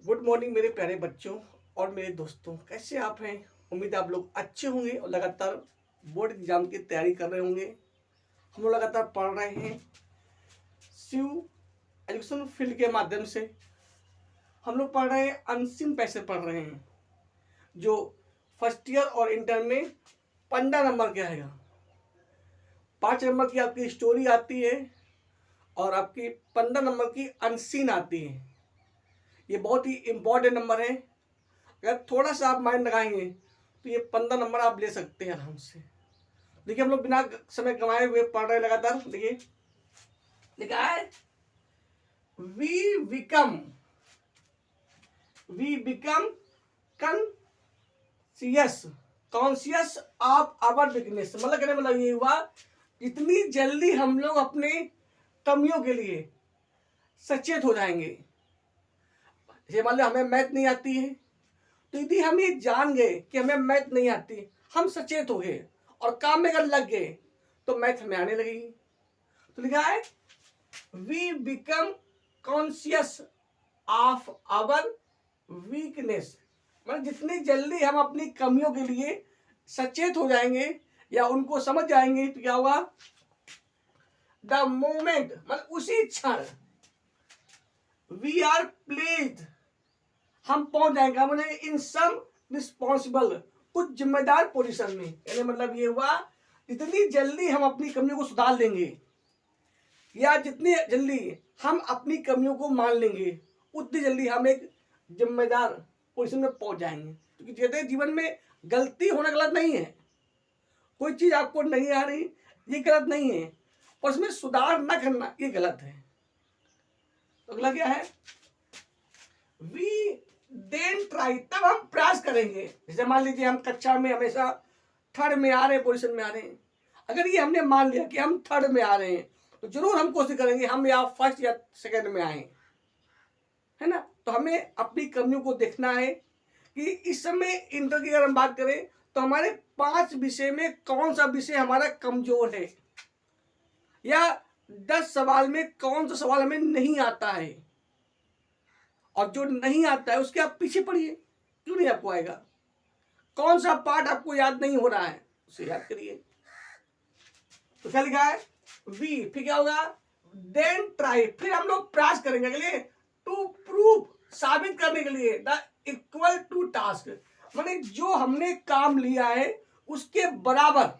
Good morning मेरे प्यारे बच्चों और मेरे दोस्तों, कैसे आप हैं। उम्मीद है आप लोग अच्छे होंगे और लगातार बोर्ड एग्जाम की तैयारी कर रहे होंगे। हम लोग लगातार पढ़ रहे हैं शिव एजुकेशन फील्ड के माध्यम से। हम लोग पढ़ रहे हैं, अनसीन पैसे पढ़ रहे हैं, जो फर्स्ट ईयर और इंटर में 15 नंबर के आएगा। 5 नंबर की आपकी स्टोरी आती है और आपकी 15 नंबर की अनसीन आती है। ये बहुत ही इम्पोर्टेंट नंबर है। अगर थोड़ा सा आप माइंड लगाएंगे तो ये 15 नंबर आप ले सकते हैं आराम से। देखिए, हम लोग बिना समय गंवाए हुए पढ़ रहे लगातार। देखिए लिखा है, we become conscious of our weakness. मतलब कहने मतलब ये हुआ, इतनी जल्दी हम लोग अपने कमियों के लिए सचेत हो जाएंगे। जैसे मान लो हमें मैथ नहीं आती है, तो यदि हम ये जान गए कि हमें मैथ नहीं आती, हम सचेत हो गए और काम में अगर लग गए तो मैथ हमें आने लगेगी। तो लिखा है, we become conscious of our weakness. मतलब जितनी जल्दी हम अपनी कमियों के लिए सचेत हो जाएंगे या उनको समझ जाएंगे तो क्या होगा, द मोमेंट मतलब उसी क्षण वी आर प्लीज्ड, हम पहुंच जाएंगे हमने इन सम रिस्पॉन्सिबल, कुछ जिम्मेदार पोजीशन में। यानी मतलब ये हुआ, जितनी जल्दी हम अपनी कमियों को सुधार लेंगे या जितनी जल्दी हम अपनी कमियों को मान लेंगे, उतनी जल्दी हम एक जिम्मेदार पोजीशन में पहुंच जाएंगे। क्योंकि कहते हैं जीवन में गलती होना गलत नहीं है। कोई चीज आपको नहीं आ रही ये गलत नहीं है, और उसमें सुधार न करना ये गलत है। तो अगला क्या है, वी देन ट्राई, तब हम प्रयास करेंगे। जैसे मान लीजिए हम कक्षा में हमेशा थर्ड में आ रहे हैं, पोजीशन में आ रहे हैं। अगर ये हमने मान लिया कि हम थर्ड में आ रहे हैं तो जरूर हम कोशिश करेंगे हम या फर्स्ट या सेकंड में आए, है ना। तो हमें अपनी कमियों को देखना है कि इस समय इंटर की अगर हम बात करें तो हमारे 5 विषय में कौन सा विषय हमारा कमजोर है, या 10 सवाल में कौन सा सवाल हमें नहीं आता है। और जो नहीं आता है उसके आप पीछे पढ़िए, क्यों नहीं आपको आएगा। कौन सा पार्ट आपको याद नहीं हो रहा है उसे याद करिए। तो क्या लिखा है, वी, फिर क्या होगा, देन ट्राई, फिर हम लोग प्रयास करेंगे के लिए, टू प्रूव, साबित करने के लिए, द इक्वल टू टास्क, माने जो हमने काम लिया है उसके बराबर।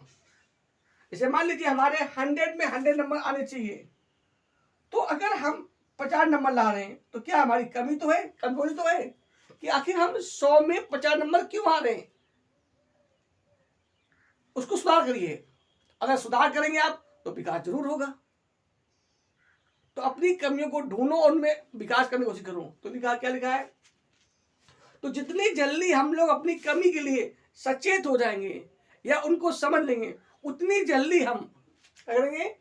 जैसे मान लीजिए हमारे 100 में 100 नंबर आने चाहिए, तो अगर हम 50 नंबर ला रहे हैं तो क्या हमारी कमी तो है, कमजोरी तो है कि आखिर हम 100 में 50 नंबर क्यों आ रहे हैं। उसको सुधार करिए। अगर सुधार करेंगे आप तो विकास जरूर होगा। तो अपनी कमियों को ढूंढो और उनमें विकास करने की कोशिश करो। तो लिखा, क्या लिखा है, तो जितनी जल्दी हम लोग अपनी कमी के लिए सचेत हो जाएंगे या उनको समझ लेंगे, उतनी जल्दी हम करेंगे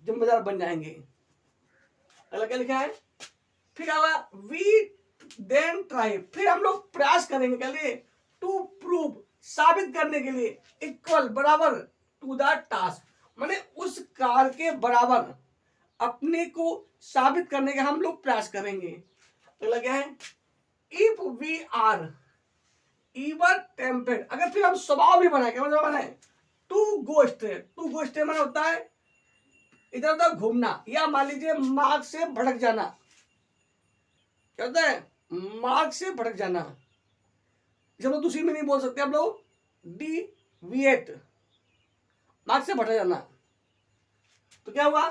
जिम्मेदार बन जाएंगे। अगला क्या लिखा है, फिर क्या होगा, वी देन ट्राई, फिर हम लोग प्रयास करेंगे के लिए, टू प्रूव, साबित करने के लिए, इक्वल, बराबर, टू द टास्क, माने उस कार्य के बराबर अपने को साबित करने का हम लोग प्रयास करेंगे। अगला क्या है, इफ वी आर इवन टेम्पेड, अगर फिर हम स्वभाव भी बनाए, क्या मतलब बनाए, टू गो स्ट्रे माने होता है इधर उधर घूमना, या मान लीजिए मार्ग से भटक जाना। क्या होता है, मार्ग से भटक जाना। जब लोग दूसरी में नहीं बोल सकते, आप लोग डिविएट, मार्ग से भटक जाना। तो क्या हुआ,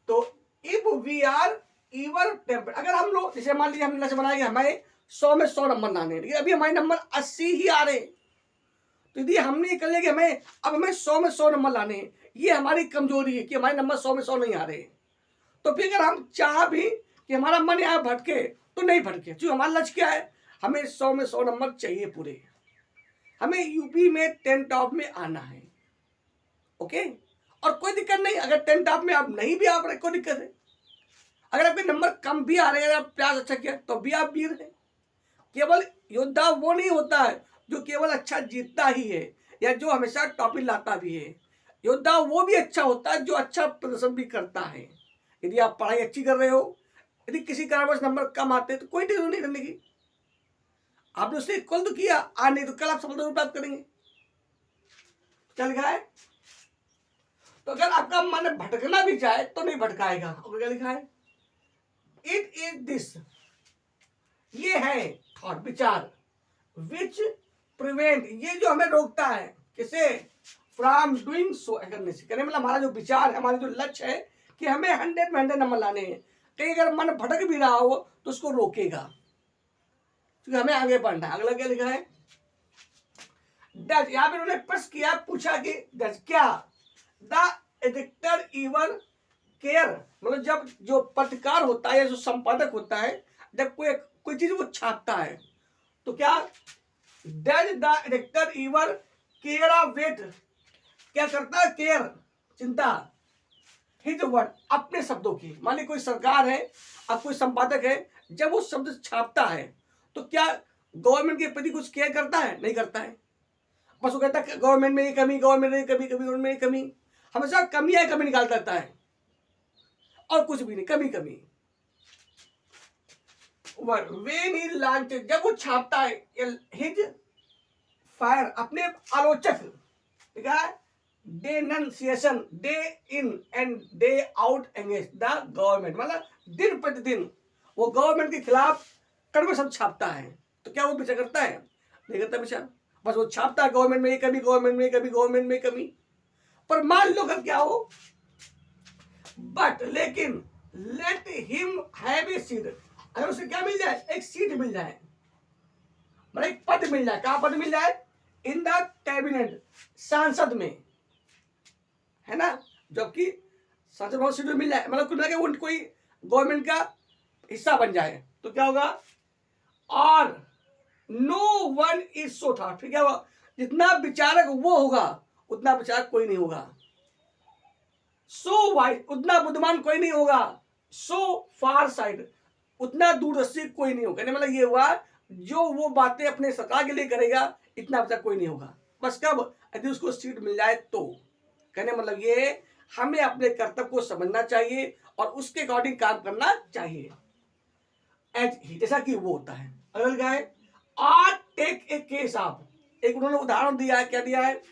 तो if we are even tempered, अगर हम लोग जैसे मान लीजिए हमने बनाया हमें 100 में 100 नंबर लाने, लेकिन अभी हमारे नंबर 80 ही आ रहे, तो यदि हमने कर लिया कि हमें 100 में 100 नंबर लाने, ये हमारी कमजोरी है कि हमारे नंबर 100 में 100 नहीं आ रहे। तो फिर अगर हम चाह भी कि हमारा मन यहाँ भटके तो नहीं भटके, क्योंकि हमारा लक्ष्य क्या है, हमें 100 में 100 नंबर चाहिए पूरे, हमें यूपी में 10 टॉप में आना है। ओके, और कोई दिक्कत नहीं अगर 10 टॉप में आप नहीं भी आ रहे, कोई दिक्कत है। अगर आपके नंबर कम भी आ रहे हैं, अगर आप प्रयास अच्छा किया तो भी आप वीर हैं। केवल योद्धा वो नहीं होता है जो केवल अच्छा जीतता ही है या जो हमेशा टॉपिक लाता भी है। योद्धा वो भी अच्छा होता है जो अच्छा प्रदर्शन भी करता है। यदि आप पढ़ाई अच्छी कर रहे हो, यदि किसी कारणवश नंबर कम आते तो कोई टेंशन नहीं करने की, आपने उससे इक्वल तो किया, आज नहीं तो कल आप सफलता प्राप्त करेंगे। क्या लिखा है? तो अगर आपका मन भटकना भी चाहे तो नहीं भटकाएगा। और क्या लिखा है? इट इज दिस, ये है थॉट, विचार, विच प्रिवेंट, ये जो हमें रोकता है किसे? फ्रॉम डूइंग सो, करने से। कहने मतलब हमारा जो विचार है, हमारा जो लक्ष्य है कि हमें 100 में 100 नंबर लाने हैं, कहीं अगर मन भटक भी रहा हो तो उसको रोकेगा, क्योंकि हमें आगे बढ़ना है। अगला क्या लिखा है? डज, यहां पर उन्होंने प्रश्न किया, पूछा कि डज क्या द एडिटर इवन केयर, मतलब जब जो पत्रकार होता है या जो संपादक होता है, जब कोई चीज वो छापता है तो क्या does the editor even care of wait, क्या करता है? केयर, चिंता, हिज वर्ड, अपने शब्दों की। मान ली कोई सरकार है, अब कोई संपादक है, जब वो शब्द छापता है तो क्या गवर्नमेंट के प्रति कुछ केयर करता है? नहीं करता है। बस वो कहता है गवर्नमेंट में ये कमी, गवर्नमेंट में ये कमी, कभी गवर्नमेंट में ये कमी, हमेशा कमी है, कमी निकालता रहता है और कुछ भी नहीं, कमी कमी। वेन ही लॉन्च, जब वो छापता है, हिज फायर, अपने आलोचक, ठीक है, denunciation, day in and day out against the government, मतलब दिन प्रतिदिन वो गवर्नमेंट के खिलाफ कड़वे शब्द छापता है। तो क्या वो विचार करता है? नहीं करता विचार, बस वो छापता है गवर्नमेंट में ये कमी, गवर्नमेंट में कभी, गवर्नमेंट में कमी। पर मान लो अगर क्या हो, बट लेकिन let him have a seat, अगर उसे क्या मिल जाए? एक सीट मिल जाए, मतलब एक पद मिल जाए। कहां पद मिल जाए? इन द कैबिनेट, सांसद में, है ना, जबकि सांसद बहुत सीट मिल जाए, मतलब कुछ कोई गवर्नमेंट का हिस्सा बन जाए तो क्या होगा? और नो वन इज सो था, ठीक है, जितना विचारक वो होगा उतना विचारक कोई नहीं होगा। सो वाइड, उतना बुद्धिमान कोई नहीं होगा। सो फार साइड, उतना दूरदर्शी कोई नहीं होगा। मतलब ये हुआ, जो वो बातें अपने सरकार के लिए करेगा इतना बच्चा कोई नहीं होगा। बस कब? यदि उसको सीट मिल जाए तो। कहने मतलब ये, हमें अपने कर्तव्य को समझना चाहिए और उसके अकॉर्डिंग काम करना चाहिए, एज ही, जैसा कि वो होता है। अगला क्या है? Or take a case of, एक उन्होंने उदाहरण दिया है, क्या दिया है?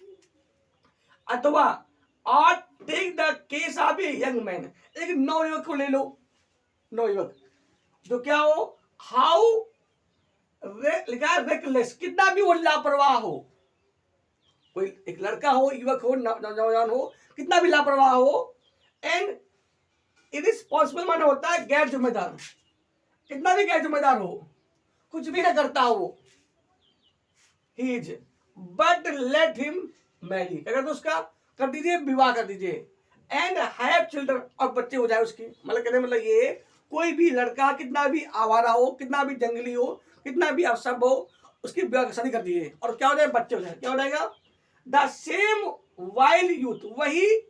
अथवा or take the case of a young man, एक नवयुवक को ले लो, नवयुवक जो क्या हो, हाउ लिखा है रेकलेस, कितना भी वो लापरवाह हो, कोई एक लड़का हो, युवक हो, नौजवान हो, कितना भी लापरवाह हो, एंड इरिस्पॉन्सिबल माने होता है गैर जिम्मेदार, कितना भी गैर जिम्मेदार हो, कुछ भी ना करता हो, he is, but let him marry, अगर तो उसका कर दीजिए, विवाह कर दीजिए, एंड हैव चिल्ड्रन, और बच्चे हो जाए उसके। मतलब कहने मतलब ये, कोई भी लड़का कितना भी आवारा हो, कितना भी जंगली हो, कितना भी अवसर हो, उसकी शादी कर दीजिए और क्या हो जाए? बच्चे हो जाए। क्या हो जाएगा? द सेम वाइल्ड यूथ, वही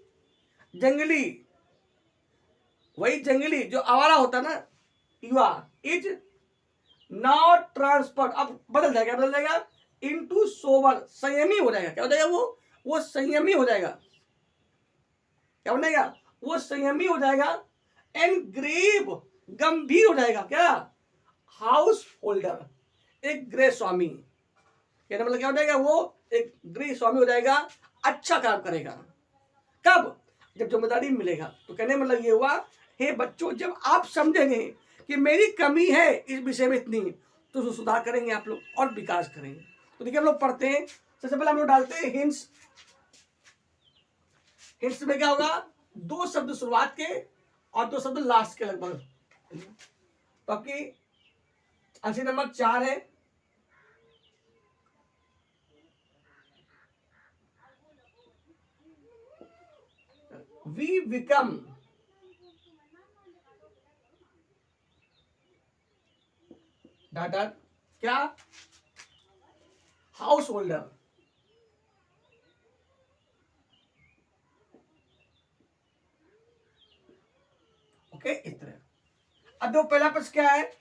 जंगली जो आवारा होता ना, युवा, इज नॉट ट्रांसफर, अब बदल जाएगा इनटू सोबर, संयमी हो जाएगा। क्या हो जाएगा? वो संयमी हो जाएगा। क्या बनेगा? वो संयमी हो जाएगा, एंड ग्रेव, गंभीर हो जाएगा। क्या? हाउस होल्डर, एक गृह स्वामी, कहने मतलब क्या हो जाएगा? वो एक गृह स्वामी हो जाएगा, अच्छा काम करेगा। कब? जब जिम्मेदारी मिलेगा। तो कहने मतलब ये हुआ, हे बच्चों, जब आप समझेंगे कि मेरी कमी है इस विषय में इतनी, तो उसको सुधार करेंगे आप लोग और विकास करेंगे। तो देखिए हम लोग पढ़ते हैं, सबसे पहले हम लोग डालते हैं हिंट्स। हिंट्स में क्या होगा? 2 शब्द शुरुआत के और 2 शब्द लास्ट के लगभग। तो आपकी आंसर नंबर 4 है। वी बिकम, डाटा क्या? Householder. ओके, इस तरह। अब जो पहला प्रश्न क्या है?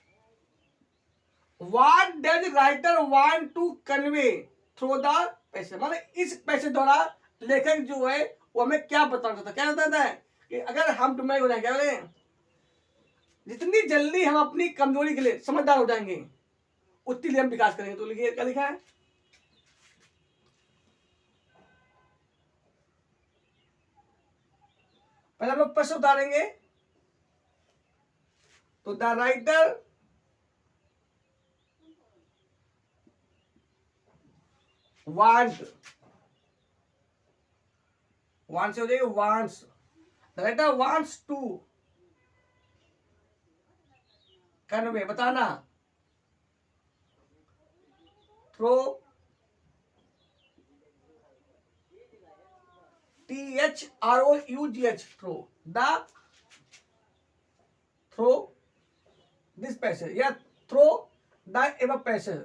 What does writer want to convey through the passage, मतलब इस पैसे द्वारा लेखक जो है वो हमें क्या बताना चाहता है? क्या बताता है कि अगर हम तुम्हें हो जाए, क्या बोले, जितनी जल्दी हम अपनी कमजोरी के लिए समझदार हो जाएंगे उतनी जल्दी हम विकास करेंगे। तो लिखिए क्या लिखा है, पहले हम लोग प्रश्न उतारेंगे। तो द राइटर वांट से हो जाएगा wants, the writer wants to convey, बताना, through THROUGH through through this passage या थ्रो द एबव पैसेज।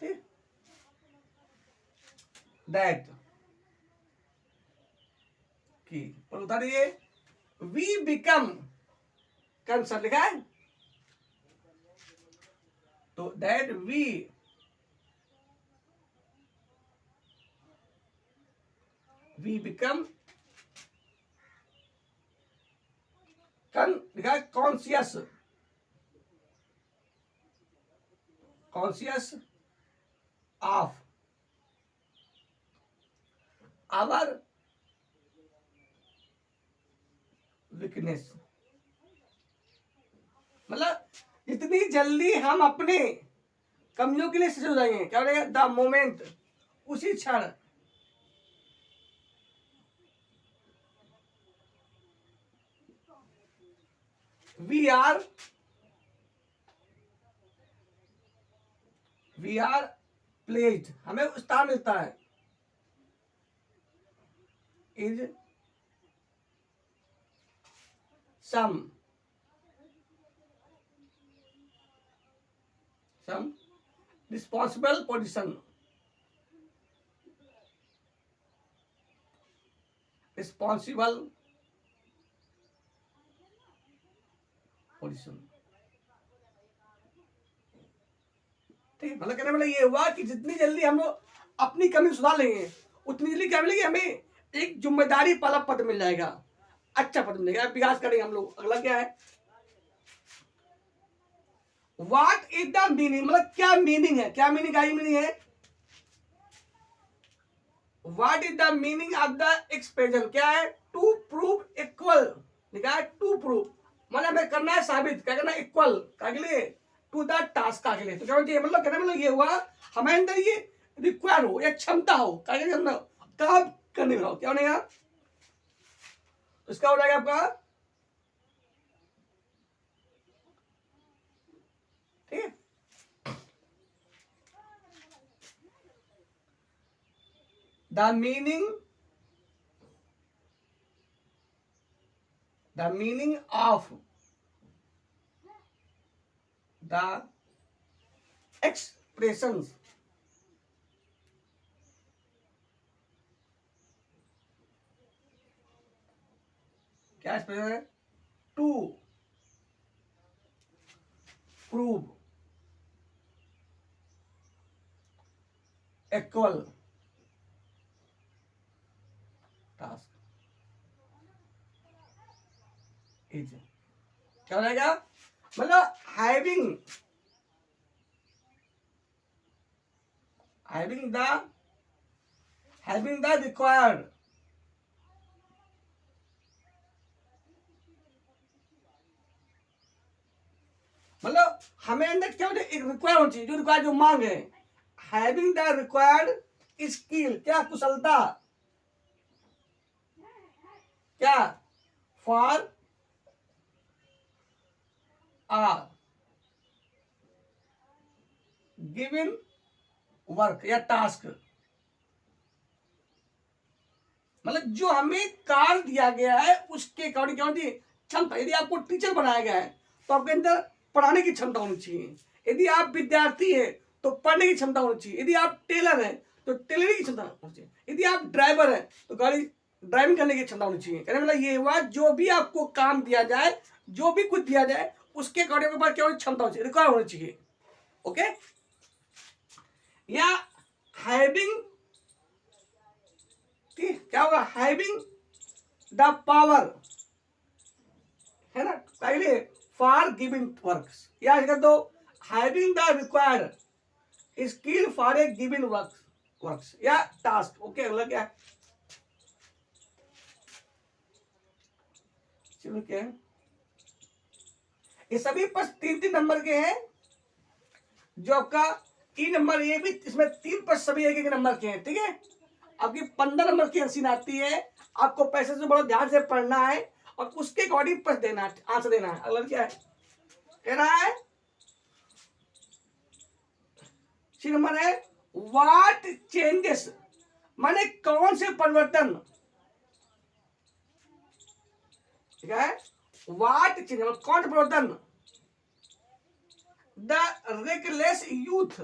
ठीक, दैट की और उतार दीजिए वी बिकम कंसर्न लिखा है। तो दैट वी बिकम लिखा है कॉन्शियस ऑफ आवर वीकनेस। मतलब इतनी जल्दी हम अपने कमियों के लिए सजग हो जाएंगे, क्या बोलेगा, द मोमेंट, उसी क्षण वी आर प्लेज्ड, हमें स्थान मिलता है, इज सम रिस्पॉन्सिबल पोजिशन, ठीक है। मतलब कहने वाला ये हुआ कि जितनी जल्दी हम लोग अपनी कमी सुधार लेंगे उतनी जल्दी क्या मिलेगी, हमें एक जिम्मेदारी वाला पद मिल जाएगा, अच्छा पद मिलेगा, विकास करेंगे हम लोग। अगला क्या है, व्हाट इज द मीनिंग, मतलब क्या मीनिंग है, क्या मीनिंग का मीनिंग है, what is the meaning of the expression, क्या है, टू प्रूव इक्वल, लिखा है टू प्रूव, मतलब हमें करना है साबित, क्या करना है, इक्वल का के लिए, टू द टास्क का के लिए। तो क्या होना मतलब कहने मतलब ये हुआ हमारे अंदर ये रिक्वायर हो या क्षमता हो काम करने में हो, क्या होने का, इसका हो जाएगा आपका, ठीक है। The meaning of the expressions, क्या एक्सप्रेशन है, to prove equal task is, क्या हो जाएगा, मतलब हैविंग द रिक्वायर्ड, मतलब हमें अंदर क्या होता है, एक रिक्वायर होनी चाहिए, जो रिक्वायर जो मांग है, हैविंग द रिक्वायर्ड स्किल, क्या कुशलता, क्या फॉर गिवन वर्क या टास्क, मतलब जो हमें कार्य दिया गया है उसके अकॉर्डिंग क्या होती है, क्षमता। यदि आपको टीचर बनाया गया है तो आपके अंदर पढ़ाने की क्षमता होनी चाहिए, यदि आप विद्यार्थी हैं तो पढ़ने की क्षमता होनी चाहिए, यदि आप टेलर हैं तो टेलरिंग की क्षमता होनी चाहिए, यदि आप ड्राइवर हैं तो गाड़ी ड्राइविंग करने की क्षमता होनी चाहिए। कहने मतलब ये हुआ जो भी आपको काम दिया जाए, जो भी कुछ दिया जाए उसके अकॉर्डिंग के पास क्या होनी, क्षमता होनी चाहिए, रिक्वायर होनी चाहिए, ओके। या हैविंग क्या होगा, हैविंग द पावर, है ना, पहले फॉर गिविंग वर्क्स, या कर दो having the required skill for a given works या टास्क। ओके, अगला क्या है, चलो क्या है, ये सभी प्रश्न 3-3 नंबर के हैं, जो आपका ई नंबर, ये भी इसमें 3 प्रश्न सभी एक नंबर के हैं, ठीक है। आपकी 15 नंबर की आंसर आती है, आपको पैसे से बड़ा ध्यान से पढ़ना है और उसके अकॉर्डिंग प्रश्न देना है, आंसर देना है। अगला क्या है, कह रहा है सी नंबर है व्हाट चेंजेस, माने कौन से परिवर्तन, ठीक है, व्हाट चेंज कौन से परिवर्तन, द रेकलेस यूथ,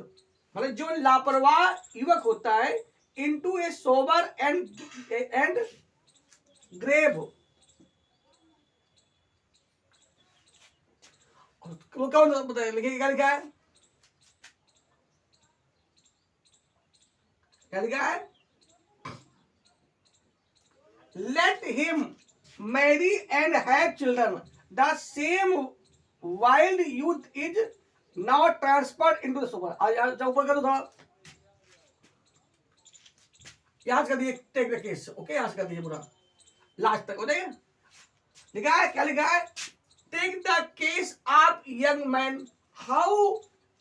मतलब जो लापरवाह युवक होता है, into a sober and grave, वो कौन बताए, लिखिए क्या लिखा है, क्या लिखा है, let him marry and have children, the same wild youth is now transferred into the sober. आज ऊपर करो थोड़ा, याद कर दिए, टेक द केस, ओके, याद कर दिए पूरा लास्ट तक, हो जाएगा। लिखा है, क्या लिखा है, take the case of young man how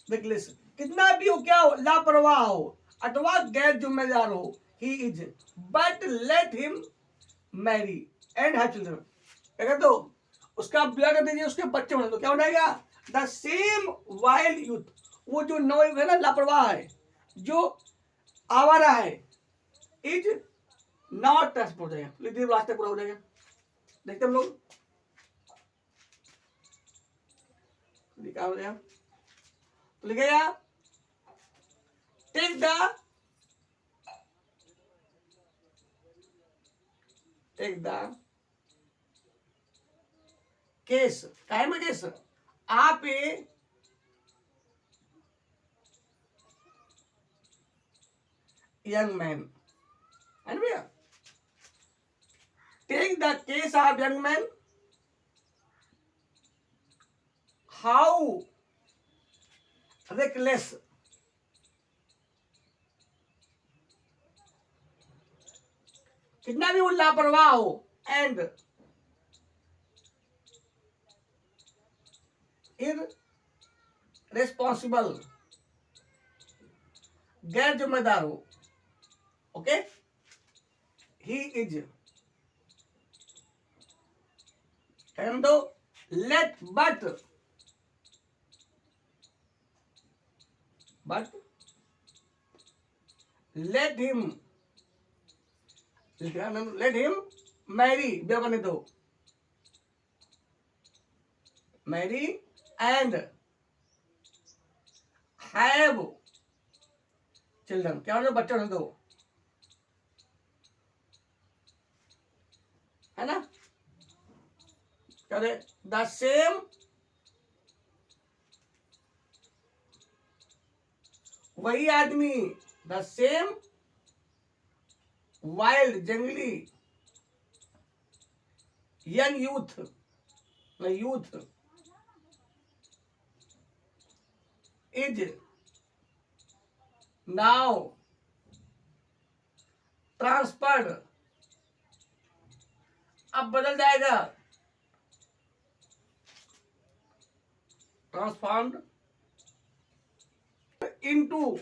reckless, कितना भी हो, क्या हो, लापरवाह हो अथवा गैर जिम्मेदार हो, he is, but let him marry and have children, क्या दो, उसका ब्याह कर दीजिए, उसके बच्चे बना दो, क्या हो जाएगा, द सेम वाइल्ड यूथ, वो जो नौयुवक है ना, लापरवाह है, जो आवारा है, इज नॉट ट्रांसपोर्ट हो जाएगा, रास्ते पूरा हो जाएगा। देखते हम लोग लिखा हो जाएगा, तो लिखेगा टेक द केस, काहे में केस, आप यंग मैन, है ना भैया, take the case of young man how reckless, कितना भी वो लापरवाह हो, एंड इररिस्पॉन्सिबल, गैर जिम्मेदार हो, okay, he is, and let but let him marry, ब्याह करने दो, मैरी एंड हैव चिल्ड्रन, क्या होना, बच्चे होने दो, है ना, क्या दे, द सेम वही आदमी, द सेम वाइल्ड जंगली young youth is now transferred, अब बदल जाएगा, ट्रांसफॉर्म्ड इनटू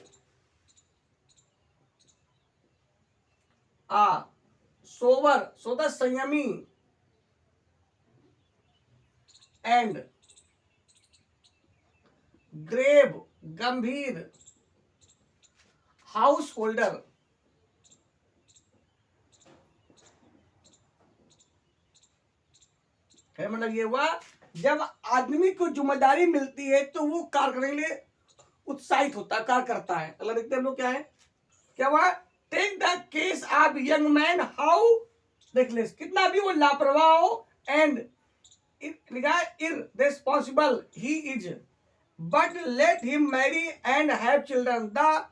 आ सोबर, सोदा संयमी, एंड ग्रेव गंभीर हाउस होल्डर, मतलब ये हुआ, जब आदमी को जिम्मेदारी मिलती है तो वो कार्य करने के लिए उत्साहित होता है, कार्य करता है। अगला देखते हैं हम लोग क्या है, क्या हुआ, take the case of young man how reckless, कितना भी वो लापरवाह हो, and irresponsible he is, but let him marry and have children, the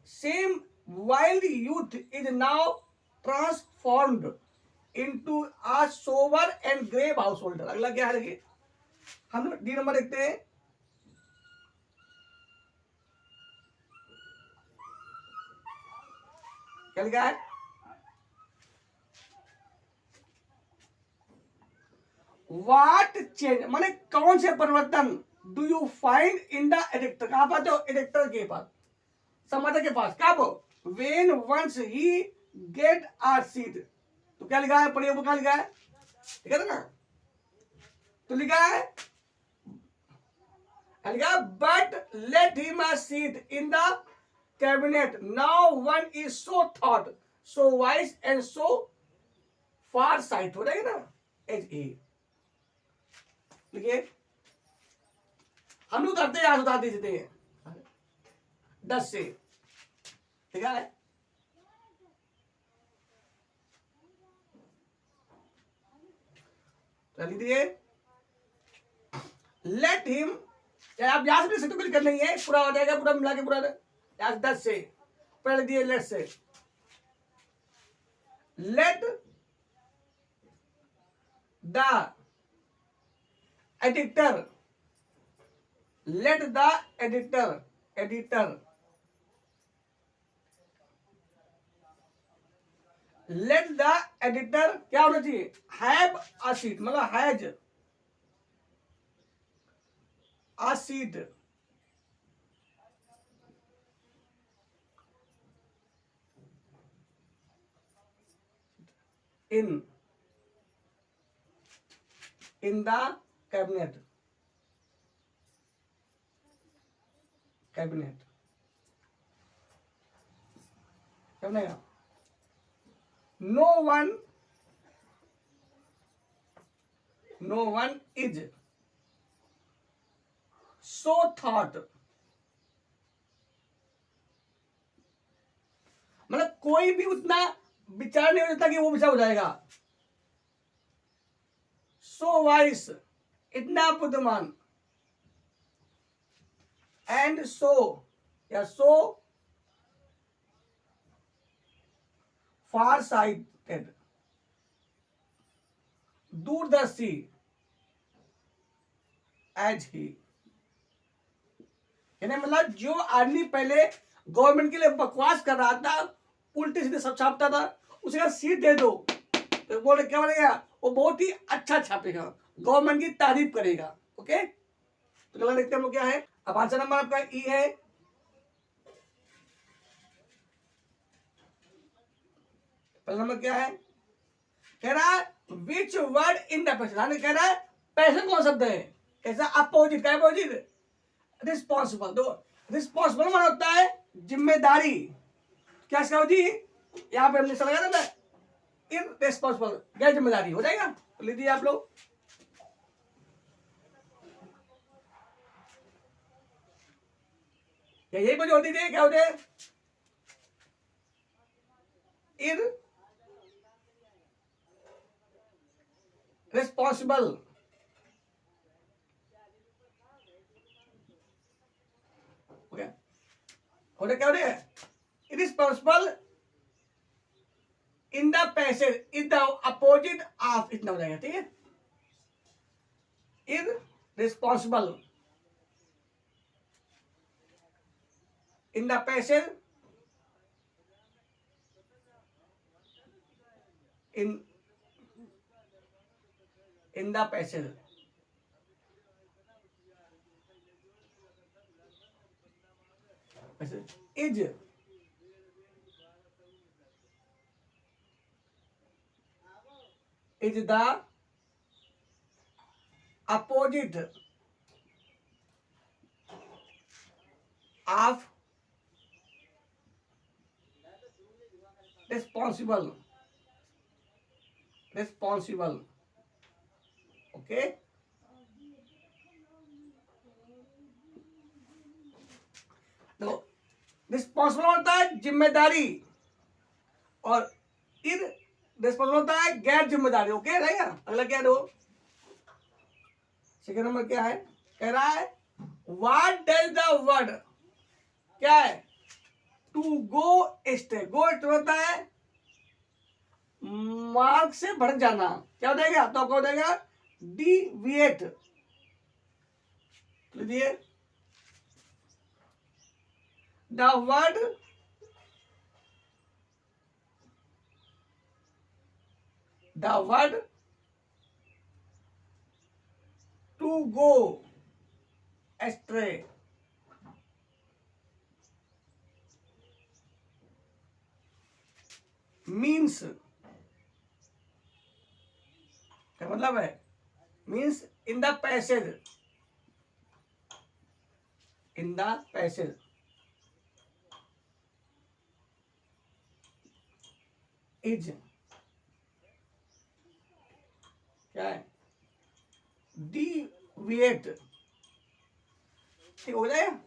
same wild youth is now transformed into a sober and grave householder. अगला क्या है देखिए, हम डी नंबर देखते हैं। क्या लिखा है, वाट चेंज माने कौन से परिवर्तन do you find in the addicter. कहां पाते हो, एडिक्टर के पास, संवादक के पास। कब, when once he get a seat. तो क्या लिखा है, पढ़िए वो क्या लिखा है, ठीक है ना। तो लिखा है but let him a seat in the cabinet now one is so thought so wise and so far site. हो जाएगा ना, एज ए देखिए, हम लोग करते हैं, आज उतार देते हैं 10 से, ठीक है। लीजिए, लेट हिम, आप यहां से भी सकते, कुछ कर नहीं है, पूरा हो जाएगा, पूरा मिला के पूरा 10 से पहले दिए। लेट से, let the editor, let the editor let the editor क्या होना चाहिए, हैव अ सीट, मतलब has a seat in the cabinet cabinet no one is so thought, मतलब कोई भी उतना विचार नहीं हो जाता कि वो विचार हो जाएगा। सो वाइस, इतना बुद्धिमान, एंड सो या सो फार साइटेड, दूरदर्शी, एज ही। यानी मतलब जो आदमी पहले गवर्नमेंट के लिए बकवास कर रहा था, उल्टे सीधे सब छापता था, उसे अगर सीट दे दो तो बोले क्या बनेगा, वो बहुत ही अच्छा छापेगा, गवर्नमेंट की तारीफ करेगा। ओके, तो चलो देखते हैं हम लोग क्या है। अब आंसर नंबर आपका ई है। पहला नंबर क्या है, कह रहा है which word in the passage, कह रहा है पैसेज कौन शब्द है, कैसा, अपोजिट का अपोजिट, रिस्पॉन्सिबल। तो रिस्पॉन्सिबल माना होता है जिम्मेदारी, क्या इसका जी, यहाँ पे हमने लगा ना, इररिस्पॉन्सिबल, गैर जिम्मेदारी हो जाएगा। तो लीजिए आप लोग, यही कुछ होती थी, क्या होते हैं, इररिस्पॉन्सिबल, होते क्या होते हैं, irresponsible in the passage is the opposite of, इतना हो जाएगा, ठीक है। Irresponsible in the passage in the passage is the opposite of responsible. Okay, तो रिस्पॉन्सिबल होता है जिम्मेदारी और इररिस्पॉन्सिबल होता है गैर जिम्मेदारी। ओके रहेगा। अगला क्या दो, सेकंड नंबर क्या है, कह रहा है व्हाट डज द वर्ड, क्या है, to go stray, go stray होता है मार्ग से भटक जाना क्या हो जाएगा, तो आपका हो जाएगा डिविएट। लीजिए the word to go astray means, क्या मतलब है, means in the passage, in the passage is, क्या है, डिविएट। ठीक हो जाएगा,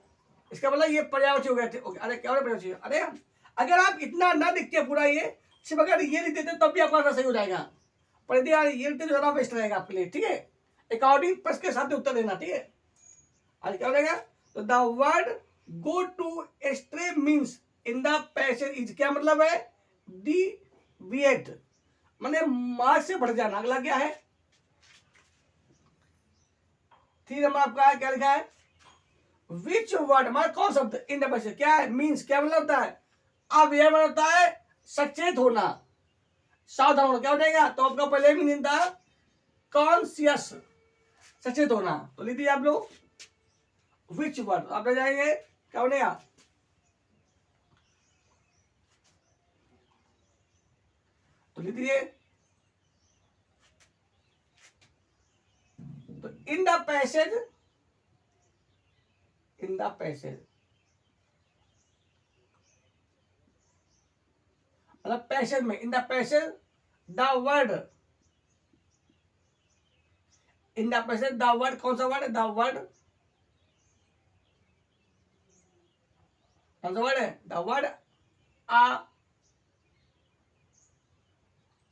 इसका मतलब ये पर्यायवाची हो गया। अरे क्या पर्यायवाची, अरे अगर आप इतना ना लिखते पूरा ये, सिर्फ अगर ये लिख देते तब भी आपका सही हो जाएगा, पर यदि यार ये लिखते तो ज़्यादा बेस्ट रहेगा आपके लिए। ठीक है, अकॉर्डिंग प्रश्न के साथ उत्तर देना। ठीक है, आज क्या हो जाएगा, तो the word go to astray means in the passage is, क्या मतलब है, डिविएट माने मार्ग से बढ़ जाना। अगला क्या है, 3 नंबर आपका क्या लिखा है, विच वर्ड हमारा कौन शब्द इन द पैसेज, क्या है, मीन्स क्या मतलब होता है, अवेयर मतलब होता है सचेत होना, सावधान होना। क्या हो जाएगा, तो आपका पहले मीनिंग था कॉन्शियस, सचेत होना। तो लिख दीजिए आप लोग विच वर्ड, आप ले जाएंगे क्या हो जाएगा, तो लिख दीजिए, तो इन the passage, in the passage मतलब पैसेज में, इन the passage the word, in the passage the word, कौन सा वर्ड है, द वर्ड, कौन सा वर्ड है, the word uh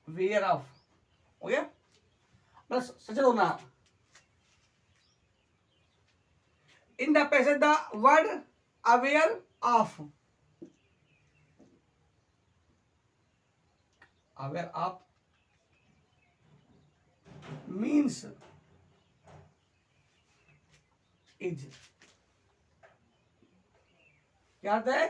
where of, हो गया, मतलब सचेत होना। In the passage the word aware of, aware of means is, क्या आता है,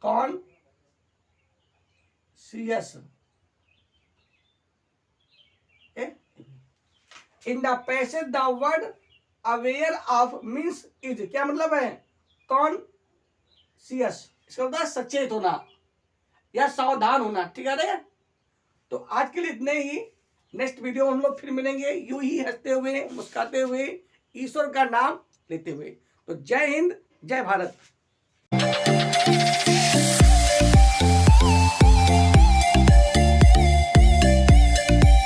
conscious. In the passage the word aware of means is, क्या मतलब है, कॉन्शियस, इसका मतलब सचेत होना या सावधान होना। ठीक है, तो आज के लिए इतने ही। नेक्स्ट वीडियो में हम लोग फिर मिलेंगे, यूं ही हंसते हुए मुस्कुराते हुए ईश्वर का नाम लेते हुए। तो जय हिंद, जय भारत।